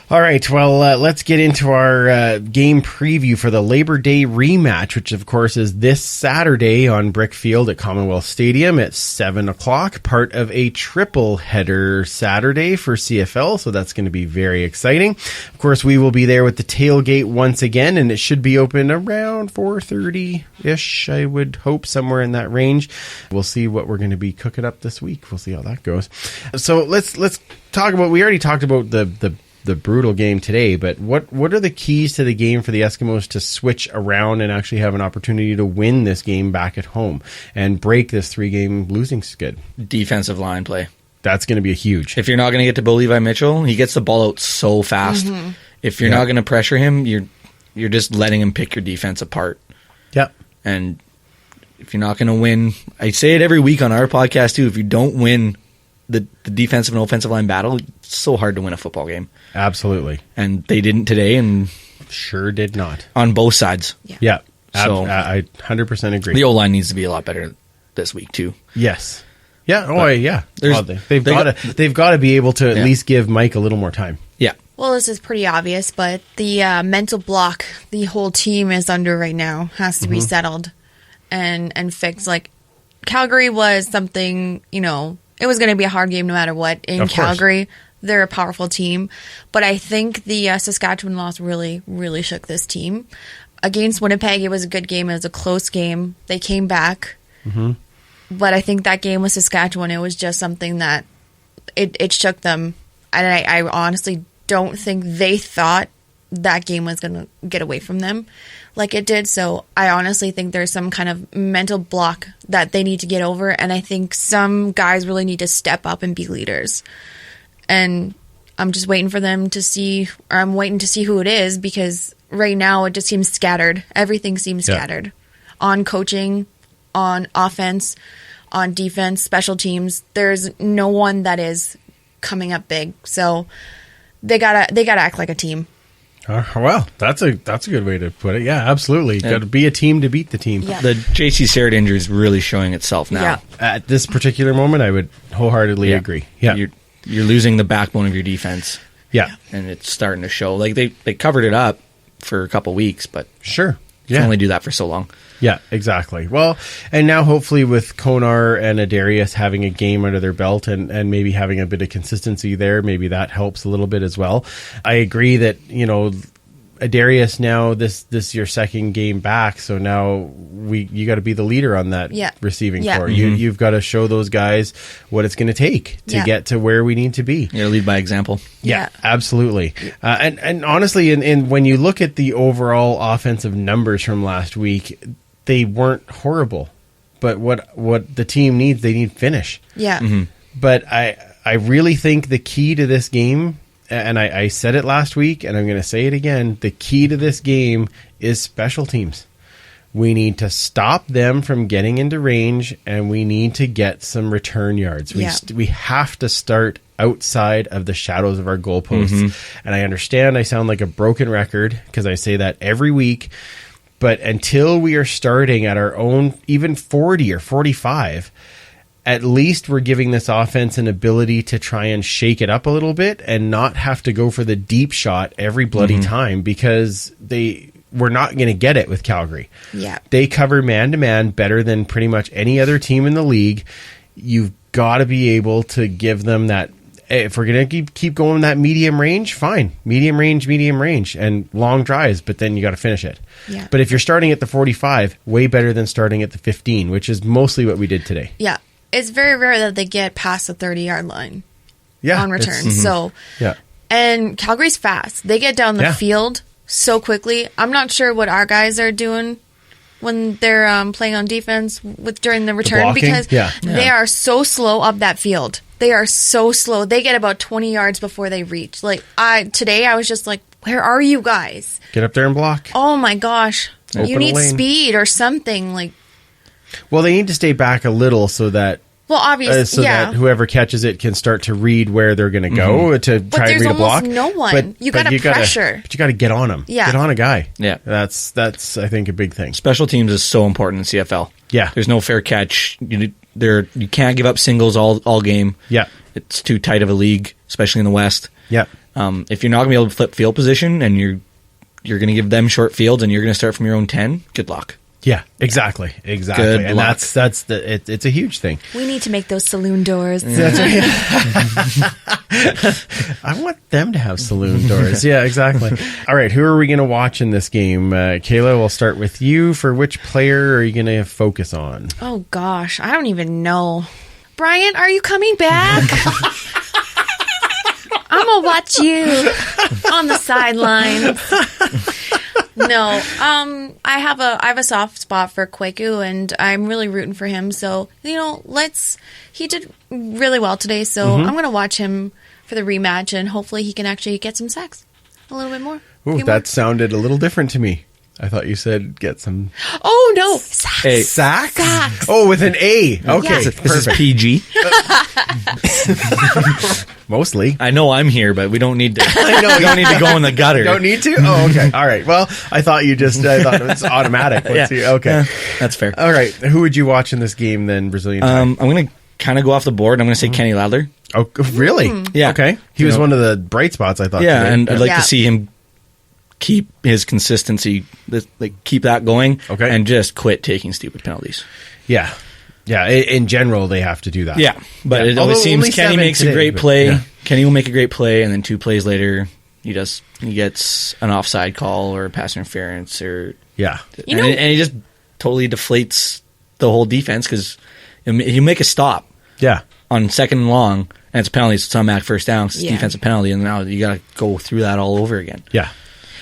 All right, well, let's get into our game preview for the Labor Day rematch, which, of course, is this Saturday on Brick Field at Commonwealth Stadium at 7 o'clock, part of a triple header Saturday for CFL, so that's going to be very exciting. Of course, we will be there with the tailgate once again, and it should be open around 4:30-ish, I would hope, somewhere in that range. We'll see what we're going to be cooking up this week. We'll see how that goes. So let's talk about, we already talked about the brutal game today, but what are the keys to the game for the Eskimos to switch around and actually have an opportunity to win this game back at home and break this 3-game losing skid? Defensive line play. That's going to be a huge. If you're not going to get to Bo Levi Mitchell, he gets the ball out so fast. Mm-hmm. If you're not going to pressure him, you're just letting him pick your defense apart. Yep. And if you're not going to win, I say it every week on our podcast too, if you don't win the defensive and offensive line battle, it's so hard to win a football game. Absolutely. And they didn't today, and sure did not. On both sides. Yeah. So I 100% agree. The O-line needs to be a lot better this week too. Yes. Yeah. Oh, yeah. They've got to be able to at least give Mike a little more time. Yeah. Well, this is pretty obvious, but the mental block the whole team is under right now has to be settled and fixed. Like, Calgary was something, it was going to be a hard game no matter what. In Calgary, they're a powerful team. But I think the Saskatchewan loss really, really shook this team. Against Winnipeg, it was a good game. It was a close game. They came back. Mm-hmm. But I think that game with Saskatchewan, it was just something that it shook them. And I honestly don't think they thought that game was going to get away from them like it did. So I honestly think there's some kind of mental block that they need to get over. And I think some guys really need to step up and be leaders. And I'm just waiting for them to see, or I'm waiting to see who it is, because right now it just seems scattered. Everything seems scattered on coaching, on offense, on defense, special teams. There's no one that is coming up big. So they gotta act like a team. Well, that's a good way to put it. Yeah, absolutely. Got to be a team to beat the team. Yeah. The J.C. Sarrett injury is really showing itself now. Yeah. At this particular moment, I would wholeheartedly agree. Yeah, you're losing the backbone of your defense. Yeah, and it's starting to show. Like they covered it up for a couple weeks, but sure, you can only do that for so long. Yeah, exactly. Well, and now hopefully with Konar and Adarius having a game under their belt and maybe having a bit of consistency there, maybe that helps a little bit as well. I agree that, Adarius now, this your second game back, so now you got to be the leader on that receiving core. Mm-hmm. You've got to show those guys what it's going to take to get to where we need to be. You got to lead by example. Yeah, absolutely. And honestly, in when you look at the overall offensive numbers from last week, they weren't horrible, but what the team needs, they need finish. Yeah. Mm-hmm. But I really think the key to this game, and I said it last week, and I'm going to say it again, the key to this game is special teams. We need to stop them from getting into range, and we need to get some return yards. We have to start outside of the shadows of our goalposts. And I understand I sound like a broken record because I say that every week. But until we are starting at our own, even 40 or 45, at least we're giving this offense an ability to try and shake it up a little bit and not have to go for the deep shot every bloody time, because we're not going to get it with Calgary. Yeah. They cover man-to-man better than pretty much any other team in the league. You've got to be able to give them that. If we're going to keep going that medium range, fine. Medium range, and long drives, but then you got to finish it. Yeah. But if you're starting at the 45, way better than starting at the 15, which is mostly what we did today. Yeah. It's very rare that they get past the 30-yard line on return. So, yeah. And Calgary's fast. They get down the field so quickly. I'm not sure what our guys are doing when they're playing on defense during the return, because they are so slow up that field. They are so slow. They get about 20 yards before they reach. Today I was just like, where are you guys? Get up there and block. Oh my gosh. Open you need a lane. Speed or something. Well, they need to stay back a little so that obviously, that whoever catches it can start to read where they're going to go to try and read a block. But there's almost no one. You got to pressure. But you got to get on them. Yeah. Get on a guy. Yeah. That's I think a big thing. Special teams is so important in CFL. Yeah. There's no fair catch. You can't give up singles all game. Yeah. It's too tight of a league, especially in the West. Yeah. If you're not going to be able to flip field position and you're going to give them short fields and you're going to start from your own 10, good luck. Yeah, exactly. Good And luck. it's a huge thing. We need to make those saloon doors. That's right. I want them to have saloon doors. Yeah, exactly. All right, who are we going to watch in this game? Kayla, we'll start with you. For which player are you going to focus on? Oh, gosh. I don't even know. Brian, are you coming back? I'm going to watch you on the sidelines. No, I have a soft spot for Kwaku, and I'm really rooting for him. So, he did really well today, so I'm going to watch him for the rematch, and hopefully he can actually get some sacks a little bit more. Ooh, that sounded a little different to me. I thought you said get some... Oh, no. Sacks. Hey. Sacks? Oh, with an A. Okay, Yeah. This is PG. Mostly. I know I'm here, but we don't need to. I know. We don't need to go in the gutter. Don't need to? Oh, okay. All right. Well, I thought it was automatic. Let's see. Okay. Yeah, that's fair. All right. Who would you watch in this game then, Brazilian time? I'm going to kind of go off the board. I'm going to say Kenny Ladler. Oh, really? Yeah. Okay. He was one of the bright spots, I thought. Yeah, today. and I'd like Yeah. to see him keep his consistency, keep that going, Okay. and just quit taking stupid penalties. Yeah. Yeah. In general, they have to do that. Yeah, but it Although always seems only Kenny 7 makes today, a great but- play. yeah. Kenny will make a great play, and then 2 plays later, he gets an offside call or pass interference, or Yeah. You know- and he just totally deflates the whole defense because you make a stop Yeah. on second and long, and it's a penalty, so it's automatic first down, it's a Yeah. defensive penalty, and now you got to go through that all over again. Yeah.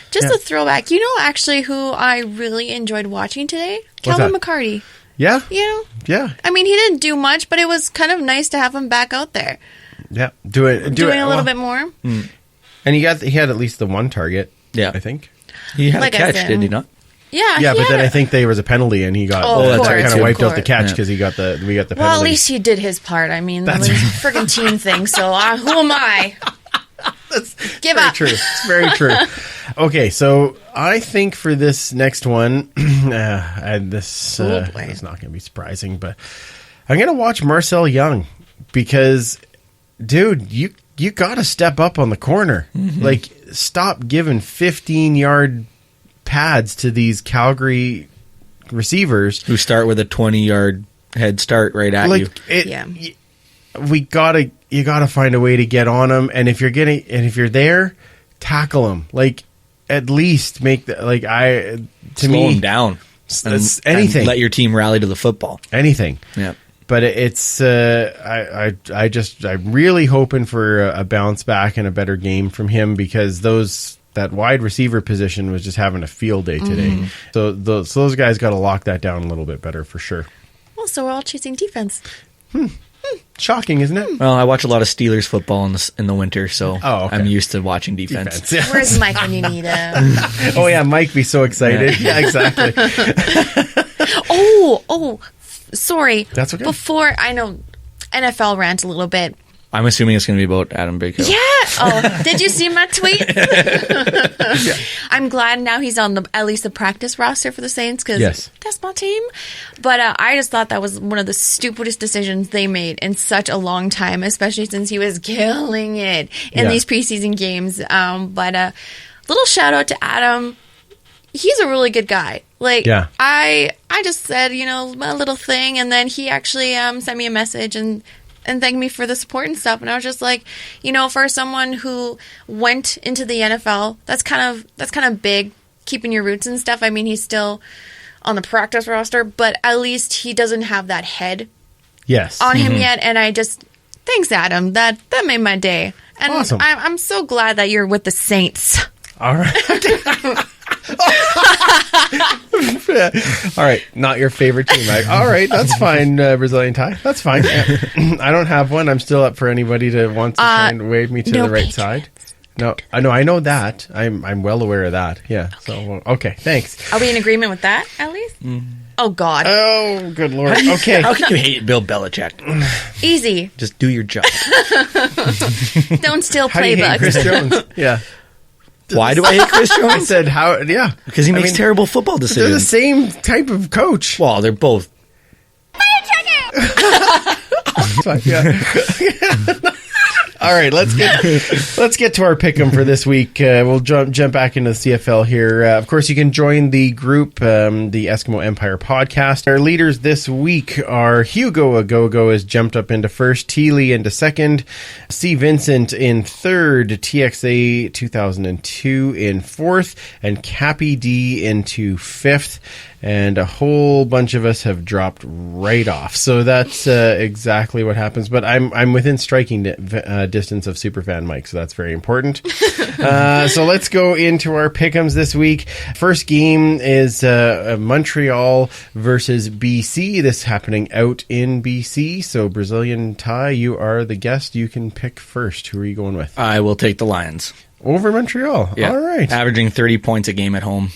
Just Yeah. a throwback. Actually, who I really enjoyed watching today? What's Calvin that? McCarty. Yeah. Yeah. I mean, he didn't do much, but it was kind of nice to have him back out there. Yeah. Doing a little bit more. And he had at least the one target. Yeah. I think. He had Like a I catch, said. did he not? Yeah. Yeah, he but had then a- I think there was a penalty, and he got Oh, of that course, kind of of wiped out the course. catch Yeah. because we got the penalty. Well, at least he did his part. I mean, That's it was a freaking team thing. So who am I? Give very up. true. It's very true. Okay, so I think for this next one, this Oh, boy. is not going to be surprising, but I'm going to watch Marcel Young because, dude, you got to step up on the corner. Like, stop giving 15-yard pads to these Calgary receivers. Who start with a 20-yard head start right at you. Yeah. You gotta find a way to get on them, and if you're there, tackle them. Like, at least make Slow him down. Anything. And let your team rally to the football. Anything. Yeah. But it's I'm really hoping for a bounce back and a better game from him, because that wide receiver position was just having a field day today. So those guys got to lock that down a little bit better for sure. Well, so we're all chasing defense. Shocking, isn't it? Well, I watch a lot of Steelers football in the winter, so Oh, okay. I'm used to watching defense. Yeah. Where's Mike when you need him? Oh yeah, Mike be so excited. Yeah, exactly. Oh, sorry. That's okay. Before, I know NFL rant a little bit. I'm assuming it's going to be about Adam Bighill. Yeah. Oh, did you see my tweet? I'm glad now he's on at least the practice roster for the Saints because that's my team. But I just thought that was one of the stupidest decisions they made in such a long time, especially since he was killing it in these preseason games. But little shout out to Adam. He's a really good guy. Like, I just said, my little thing, and then he actually sent me a message and thanked me for the support and stuff. And I was just like, for someone who went into the NFL, that's kind of big, keeping your roots and stuff. I mean, he's still on the practice roster, but at least he doesn't have that head on him yet. And thanks, Adam. That made my day. And awesome. I'm so glad that you're with the Saints. All right. All right, not your favorite team. All right, that's fine, Brazilian Tie. That's fine. I don't have one. I'm still up for anybody to want to try and wave me to the right side. No, I know that. I'm well aware of that. Yeah. So okay, thanks. Are we in agreement with that at least? Oh God. Oh, good Lord. Okay. How can you hate Bill Belichick? Easy. Just do your job. Don't steal How do you hate playbooks. Chris Jones? Yeah. Why do I hate Chris Jones? I said how? Yeah, because he makes terrible football decisions. They're the same type of coach. Well, they're both. All right, let's get to our pick'em for this week. We'll jump back into the CFL here. Of course, you can join the group, the Eskimo Empire podcast. Our leaders this week are Hugo Agogo has jumped up into first, Teely into second, C. Vincent in third, TXA 2002 in fourth, and Cappy D into fifth. And a whole bunch of us have dropped right off. So that's exactly what happens. But I'm within striking distance of Superfan Mike, so that's very important. So let's go into our pick'ems this week. First game is Montreal versus BC. This happening out in BC. So Brazilian Tie, you are the guest. You can pick first. Who are you going with? I will take the Lions. Over Montreal. Yeah. All right. Averaging 30 points a game at home.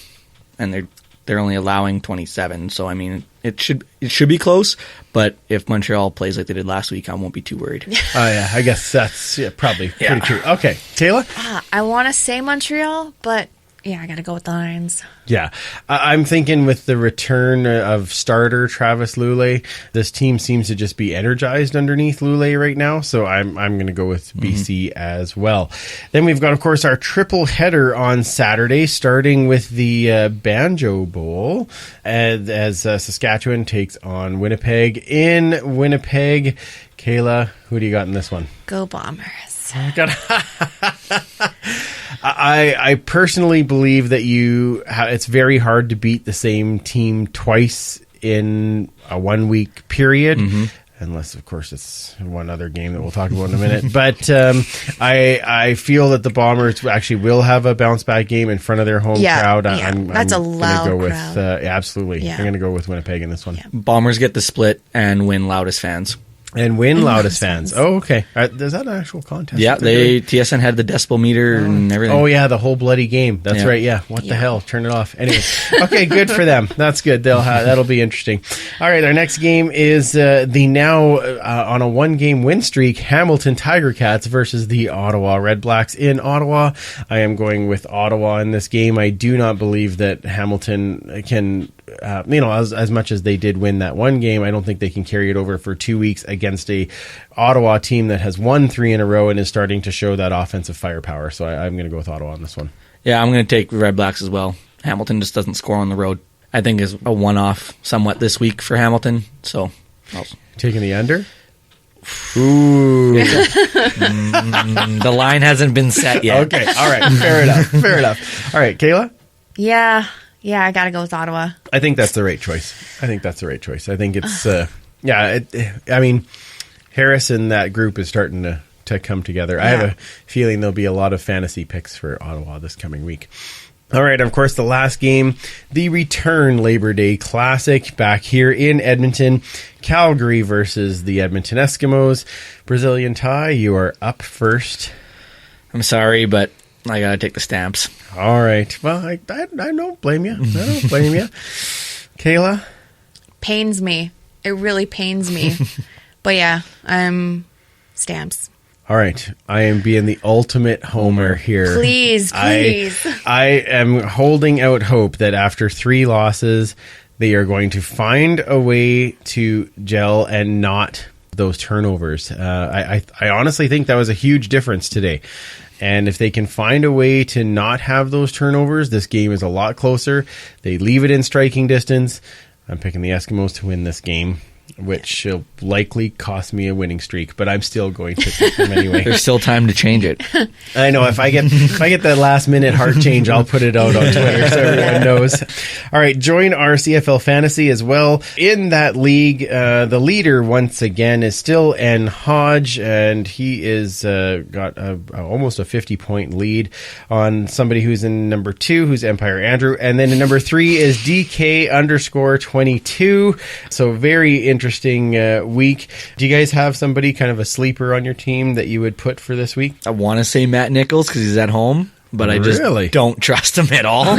And they're only allowing 27, so I mean it should be close. But if Montreal plays like they did last week, I won't be too worried. Yeah, I guess that's probably pretty true. Okay, Taylor. I want to say Montreal, but yeah, I got to go with the Lions. Yeah, I'm thinking with the return of starter Travis Lulay, this team seems to just be energized underneath Lulay right now. So I'm going to go with BC as well. Then we've got, of course, our triple header on Saturday, starting with the Banjo Bowl as Saskatchewan takes on Winnipeg. In Winnipeg, Kayla, who do you got in this one? Go Bombers. I personally believe that it's very hard to beat the same team twice in a 1 week period. Unless, of course, it's one other game that we'll talk about in a minute. But I feel that the Bombers actually will have a bounce-back game in front of their home crowd. That's a loud crowd. Absolutely. Yeah. I'm going to go with Winnipeg in this one. Yeah. Bombers get the split and win loudest fans. And win loudest fans. Oh, okay. Is that an actual contest? Yeah, TSN had the decibel meter and everything. Oh, yeah, the whole bloody game. That's right. Yeah. What the hell? Turn it off. Anyway. Okay, good for them. That's good. That'll be interesting. All right, our next game is the now on a 1-game win streak Hamilton Tiger Cats versus the Ottawa Red Blacks in Ottawa. I am going with Ottawa in this game. I do not believe that Hamilton can as much as they did win that one game, I don't think they can carry it over for 2 weeks against a Ottawa team that has won 3 in a row and is starting to show that offensive firepower. So I'm going to go with Ottawa on this one. Yeah, I'm going to take Red Blacks as well. Hamilton just doesn't score on the road. I think is a one-off somewhat this week for Hamilton. So, taking the under. Ooh. The line hasn't been set yet. Okay, all right, fair enough. All right, Kayla. Yeah, I got to go with Ottawa. I think that's the right choice. I think it's I mean, Harris and that group is starting to come together. I have a feeling there'll be a lot of fantasy picks for Ottawa this coming week. All right, of course, the last game, the return Labor Day Classic back here in Edmonton. Calgary versus the Edmonton Eskimos. Brazilian Tie, you are up first. I'm sorry, but I got to take the Stamps. All right. Well, I don't blame you. Kayla? Pains me. It really pains me. But yeah, Stamps. All right, I am being the ultimate homer here. Please. I am holding out hope that after 3 losses, they are going to find a way to gel and not those turnovers. I honestly think that was a huge difference today. And if they can find a way to not have those turnovers, this game is a lot closer. They leave it in striking distance. I'm picking the Eskimos to win this game, which will likely cost me a winning streak, but I'm still going to pick them anyway. There's still time to change it. I know if I get that last minute heart change, I'll put it out on Twitter so everyone knows. All right, join our CFL Fantasy as well. In that league, the leader once again is still N. Hodge, and he is got almost a 50-point lead on somebody who's in number 2, who's Empire Andrew, and then in number 3 is DK_22. So very interesting week. Do you guys have somebody kind of a sleeper on your team that you would put for this week? I want to say Matt Nichols because he's at home, but I just don't trust him at all.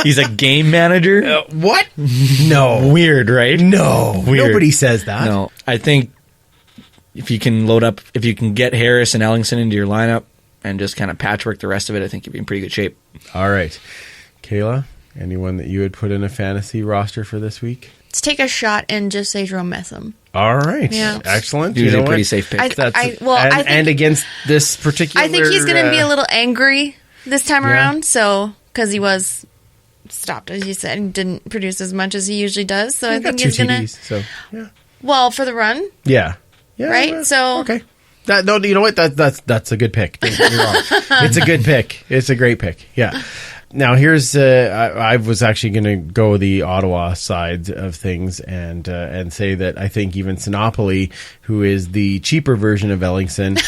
He's a game manager. What? No. Weird, right? No. Weird. Nobody says that. No. I think if you can get Harris and Ellingson into your lineup and just kind of patchwork the rest of it, I think you'd be in pretty good shape. All right. Kayla, anyone that you would put in a fantasy roster for this week? Let's take a shot and just say Jerome Messam. All right. Yeah. Excellent. Usually a pretty safe pick. I think against this particular... I think he's going to be a little angry this time around, so because he was stopped, as you said, and didn't produce as much as he usually does. So I think he's going to... So, yeah. Well, for the run. Yeah. Right? So... Okay. No, you know what? That's a good pick. Don't get me wrong. It's a good pick. It's a great pick. Yeah. Now, here's I was actually going to go the Ottawa side of things and say that I think even Sinopoli, who is the cheaper version of Ellingson,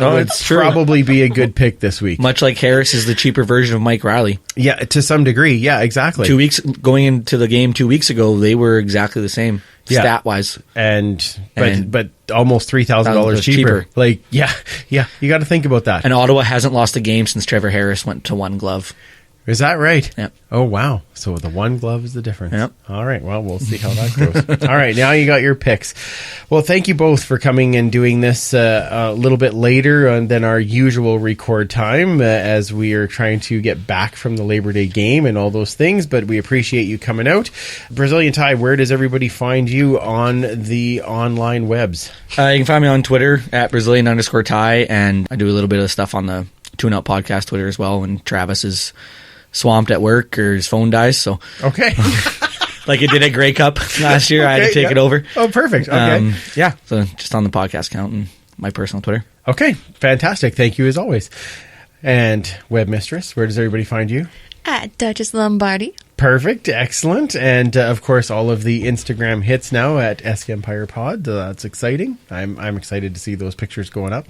would probably be a good pick this week. Much like Harris is the cheaper version of Mike Riley. Yeah, to some degree. Yeah, exactly. Going into the game 2 weeks ago, they were exactly the same stat-wise. But almost $3,000 cheaper. Like, yeah, you got to think about that. And Ottawa hasn't lost a game since Trevor Harris went to one glove. Is that right? Yep. Oh, wow. So the one glove is the difference. Yep. All right. Well, we'll see how that goes. All right. Now you got your picks. Well, thank you both for coming and doing this a little bit later than our usual record time as we are trying to get back from the Labor Day game and all those things, but we appreciate you coming out. Brazilian Ty, where does everybody find you on the online webs? You can find me on Twitter at Brazilian_Ty, and I do a little bit of stuff on the Tune Out Podcast Twitter as well when Travis is swamped at work or his phone dies. So okay. Like it did at Grey Cup last year. I had to take it over. Oh, perfect. Okay. So just on the podcast account and my personal Twitter. Okay. Fantastic. Thank you as always. And Web Mistress, where does everybody find you? At Duchess Lombardi. Perfect. Excellent. And of course, all of the Instagram hits now at Esk Empire Pod. That's exciting. I'm excited to see those pictures going up.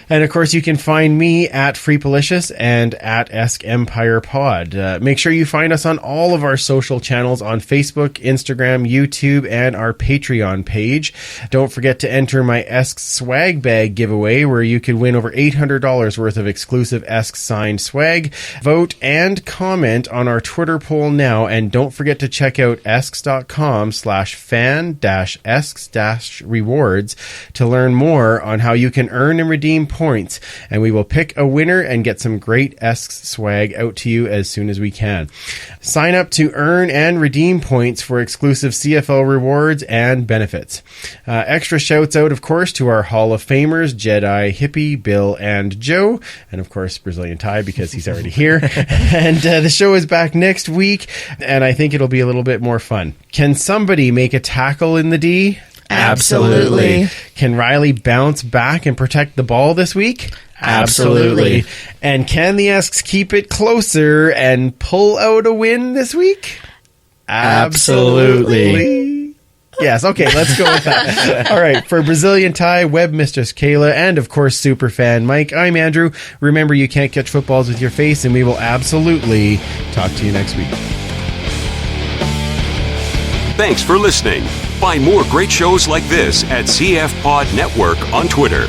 And of course, you can find me at Freepalicious and at Esk Empire Pod. Make sure you find us on all of our social channels on Facebook, Instagram, YouTube, and our Patreon page. Don't forget to enter my Esk swag bag giveaway where you can win over $800 worth of exclusive Esk signed swag. Vote and comment on our Twitter poll now, and don't forget to check out esks.com/fan-esks-rewards to learn more on how you can earn and redeem points, and we will pick a winner and get some great Esks swag out to you as soon as we can. Sign up to earn and redeem points for exclusive CFL rewards and benefits. Extra shouts out, of course, to our Hall of Famers, Jedi, Hippie, Bill, and Joe, and of course Brazilian Ty because he's already here. And the show is back next week, and I think it'll be a little bit more fun. Can somebody make a tackle in the D? Absolutely. Can Riley bounce back and protect the ball this week? Absolutely. And can the Esks keep it closer and pull out a win this week? Absolutely. Yes, okay, let's go with that. All right, for Brazilian Ty, Web Mistress Kayla, and of course Superfan Mike, I'm Andrew. Remember, you can't catch footballs with your face, and we will absolutely talk to you next week. Thanks for listening. Find more great shows like this at CF Pod Network on Twitter.